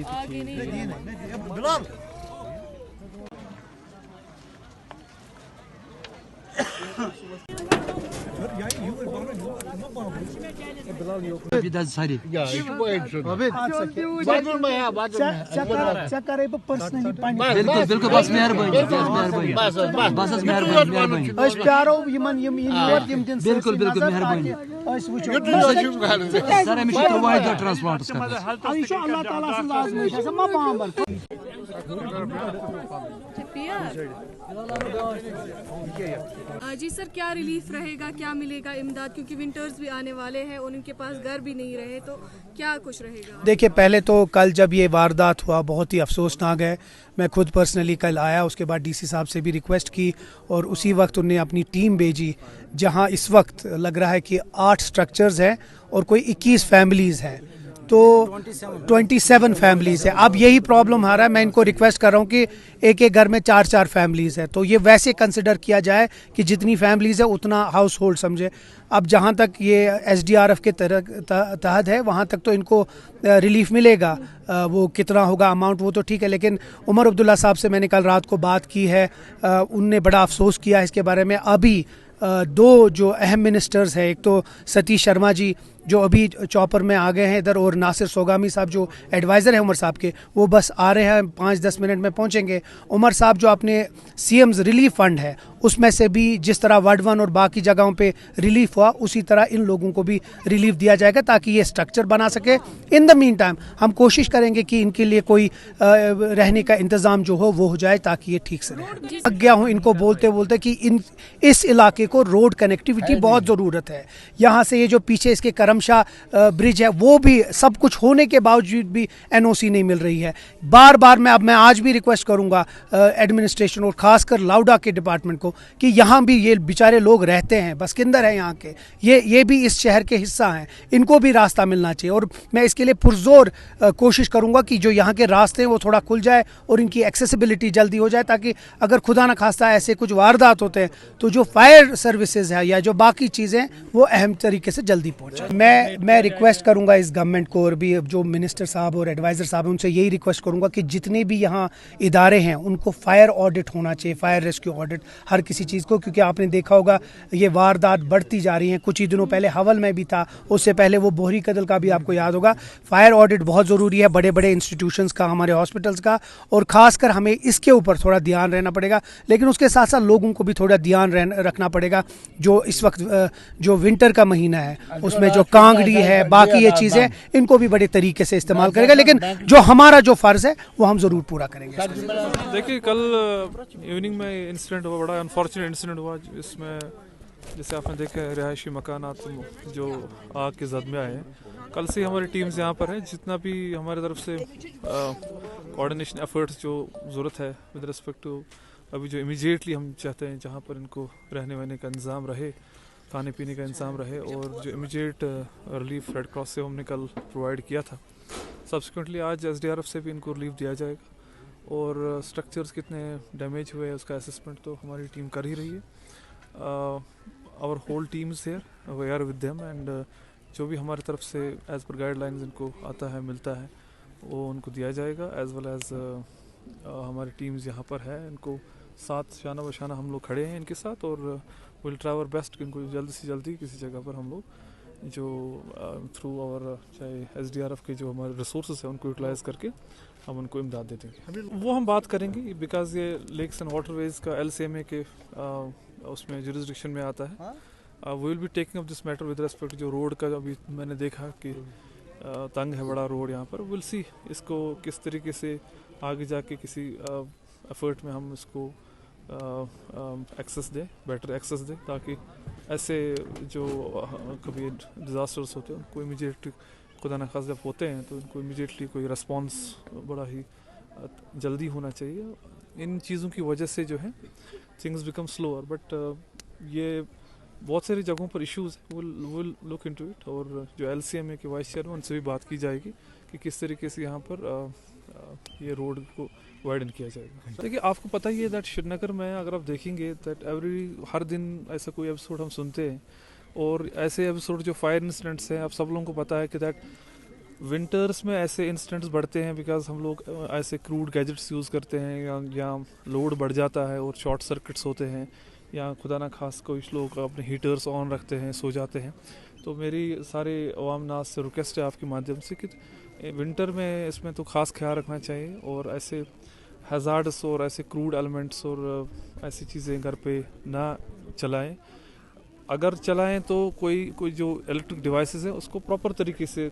आगे नहीं Bilal Ya şu bu en son. Abi. Badurma ya badurma. Çakar bu personally pani. बिल्कुल बिल्कुल बस मेहरबानी बस मेहरबानी Aş pyaro yman yim yor yim din बिल्कुल बिल्कुल मेहरबानी aş wucho. सर अमिश तो वाइड ट्रांसपोर्ट कर Ay şu Allah Taala sın lazım है ma पांबर जी सर, क्या रिलीफ रहेगा, क्या मिलेगा इमदाद, क्योंकि विंटर्स भी आने वाले हैं और उनके पास घर भी नहीं रहे, तो क्या कुछ रहेगा? देखिए, पहले तो कल जब ये वारदात हुआ बहुत ही अफसोसनाक है। मैं खुद पर्सनली कल आया, उसके बाद डीसी साहब से भी रिक्वेस्ट की और उसी वक्त उन्हें अपनी टीम भेजी, जहां इस वक्त लग रहा है कि 8 स्ट्रक्चर्स हैं और कोई 21 फैमिलीज़ हैं, तो 27 फैमिलीज़ है। अब यही प्रॉब्लम आ रहा है। मैं इनको रिक्वेस्ट कर रहा हूँ कि एक एक घर में 4-4 फैमिलीज़ है, तो ये वैसे कंसिडर किया जाए कि जितनी फैमिलीज़ है उतना हाउस होल्ड समझे। अब जहाँ तक ये SDRF के तहत है वहाँ तक तो इनको रिलीफ मिलेगा, वो कितना होगा अमाउंट वो तो ठीक है, लेकिन उमर अब्दुल्ला साहब से मैंने कल रात को बात की है, उनने बड़ा अफसोस किया इसके बारे में। अभी 2 जो अहम मिनिस्टर्स हैं, एक तो सतीश शर्मा जी जो अभी चॉपर में आ गए हैं इधर, और नासिर सोगामी साहब जो एडवाइज़र हैं उमर साहब के, वो बस आ रहे हैं, 5-10 मिनट में पहुंचेंगे। उमर साहब जो अपने CM's रिलीफ फंड है उसमें से भी जिस तरह वार्ड 1 और बाकी जगहों पे रिलीफ हुआ उसी तरह इन लोगों को भी रिलीफ दिया जाएगा ताकि ये स्ट्रक्चर बना सके। इन द मीन टाइम हम कोशिश करेंगे कि इनके लिए कोई रहने का इंतज़ाम जो हो वो हो जाए ताकि ये ठीक से रहे। लग गया हूँ इनको बोलते बोलते कि इस इलाके को रोड कनेक्टिविटी बहुत ज़रूरत है। यहाँ से ये जो पीछे इसके करमशाह ब्रिज है वो भी सब कुछ होने के बावजूद भी NOC नहीं मिल रही है। बार बार मैं आज भी रिक्वेस्ट करूँगा एडमिनिस्ट्रेशन और ख़ासकर लाउडा के डिपार्टमेंट को कि यहाँ भी ये बेचारे लोग रहते हैं, बसकिंदर हैं यहाँ के, ये भी इस शहर के हिस्सा हैं, इनको भी रास्ता मिलना चाहिए। और मैं इसके लिए पुरजोर कोशिश करूँगा कि जो यहाँ के रास्ते हैं वो थोड़ा खुल जाए और इनकी एक्सेसिबिलिटी जल्दी हो जाए, ताकि अगर खुदा न खास्ता ऐसे कुछ वारदात होते हैं तो जो फायर सर्विसेज है या जो बाकी चीज़ें वो अहम तरीके से जल्दी पहुँचे। मैं रिक्वेस्ट करूँगा इस गवर्नमेंट को और भी जो मिनिस्टर साहब और एडवाइज़र साहब हैं उनसे यही रिक्वेस्ट करूँगा कि जितने भी यहाँ इदारे हैं उनको फायर ऑडिट होना चाहिए, फायर रेस्क्यू ऑडिट हर किसी चीज़ को, क्योंकि आपने देखा होगा ये वारदात बढ़ती जा रही हैं। कुछ ही दिनों पहले हवल में भी था, उससे पहले वो बोहरी कदल का भी आपको याद होगा। फायर ऑडिट बहुत ज़रूरी है बड़े बड़े इंस्टीट्यूशंस का, हमारे हॉस्पिटल्स का, और ख़ासकर हमें इसके ऊपर थोड़ा ध्यान रहना पड़ेगा। लेकिन उसके साथ साथ लोगों को भी थोड़ा ध्यान रखना पड़ेगा। जो इस वक्त जो विंटर का महीना है उसमें जो कांगड़ी है बाकी ये चीज़ें इनको भी बड़े तरीके से इस्तेमाल करेगा, लेकिन जो हमारा जो फ़र्ज़ है वो हम ज़रूर पूरा करेंगे। देखिए, कल इवनिंग में इंसिडेंट हुआ, बड़ा अनफॉर्चुनेट इंसिडेंट हुआ, इसमें जैसे आपने देखा है रिहायशी मकानात जो आग के जद में आए हैं। कल से हमारी टीम्स यहाँ पर है, जितना भी हमारी तरफ से कोऑर्डिनेशन एफर्ट्स जो ज़रूरत है विद रिस्पेक्ट टू अभी जो इमीडिएटली हम चाहते हैं जहाँ पर इनको रहने वहने का इंतज़ाम रहे, खाने पीने का इंतज़ाम रहे, और जो इमीडिएट रिलीफ रेड क्रॉस से हमने कल प्रोवाइड किया था। सब्सिक्वेंटली आज SDRF से भी इनको रिलीफ दिया जाएगा, और स्ट्रक्चर्स कितने डैमेज हुए हैं उसका असेसमेंट तो हमारी टीम कर ही रही है। Our whole teams here we are with them, and जो भी हमारी तरफ से एज़ पर गाइडलाइंस इनको आता है मिलता है वो उनको दिया जाएगा, एज़ वेल एज़ हमारी टीम्स यहाँ पर है, इनको साथ शाना बशाना हम लोग खड़े हैं इनके साथ, और विल ट्राई आवर बेस्ट कि इनको जल्दी से जल्दी किसी जगह पर हम लोग जो थ्रू आवर चाहे SDRF के जो हमारे रिसोर्सेज हैं उनको यूटिलाइज़ करके हम उनको इमदाद दे देंगे। वो हम बात करेंगे बिकॉज ये लेक्स एंड वाटरवेज का LCMA के उसमें जुरिसडिक्शन में आता है। We will be taking up this matter with respect जो रोड का अभी मैंने देखा कि तंग है बड़ा रोड यहाँ पर। विल सी इसको किस तरीके से आगे जाके किसी एफर्ट में हम इसको एक्सेस दें, बेटर एक्सेस दें, ताकि ऐसे जो कभी डिज़ास्टर्स होते हैं उनको इमीडिएटली खुदा न खास जब होते हैं तो उनको इमीडिएटली कोई रिस्पॉन्स बड़ा ही जल्दी होना चाहिए। इन चीज़ों की वजह से जो है थिंग्स बिकम स्लोअर, बट ये बहुत सारी जगहों पर issues will look into it, और जो LCMA के वाइस चेयरमैन उनसे भी बात की जाएगी कि किस तरीके से यहाँ पर ये रोड को वाइडन किया जाएगा। देखिए, आपको पता ही है दैट श्रीनगर में अगर आप देखेंगे दैट हर दिन ऐसा कोई एपिसोड हम सुनते हैं, और ऐसे एपिसोड जो फायर इंसिडेंट्स हैं आप सब लोगों को पता है कि दैट विंटर्स में ऐसे इंसिडेंट्स बढ़ते हैं बिकॉज हम लोग ऐसे क्रूड गैजेट्स यूज़ करते हैं या लोड बढ़ जाता है और शॉर्ट सर्किट्स होते हैं, या खुदा ना खास कोई लोग अपने हीटर्स ऑन रखते हैं, सो जाते हैं। तो मेरी सारे अवाम नास से रिक्वेस्ट है आपके माध्यम से कि विंटर में इसमें तो ख़ास ख्याल रखना चाहिए और ऐसे हज़ार्ड्स और ऐसे क्रूड एलिमेंट्स और ऐसी चीज़ें घर पे ना चलाएं। अगर चलाएं तो कोई जो इलेक्ट्रिक डिवाइसेस हैं उसको प्रॉपर तरीके से,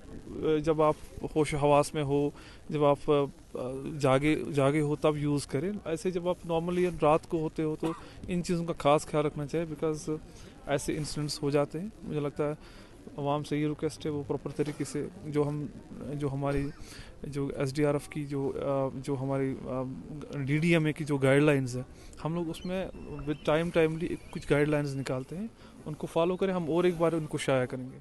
जब आप होश हवास में हो, जब आप जागे हो तब यूज़ करें। ऐसे जब आप नॉर्मली रात को होते हो तो इन चीज़ों का खास ख्याल रखना चाहिए बिकॉज ऐसे इंसिडेंट्स हो जाते हैं। मुझे लगता है आवाम से ये रिक्वेस्ट है वो प्रॉपर तरीके से जो हमारी जो SDRF की जो हमारी DDMA की जो गाइडलाइंस है, हम लोग उसमें विद टाइमली कुछ गाइडलाइंस निकालते हैं, उनको फॉलो करें। हम और एक बार उनको शाया करेंगे।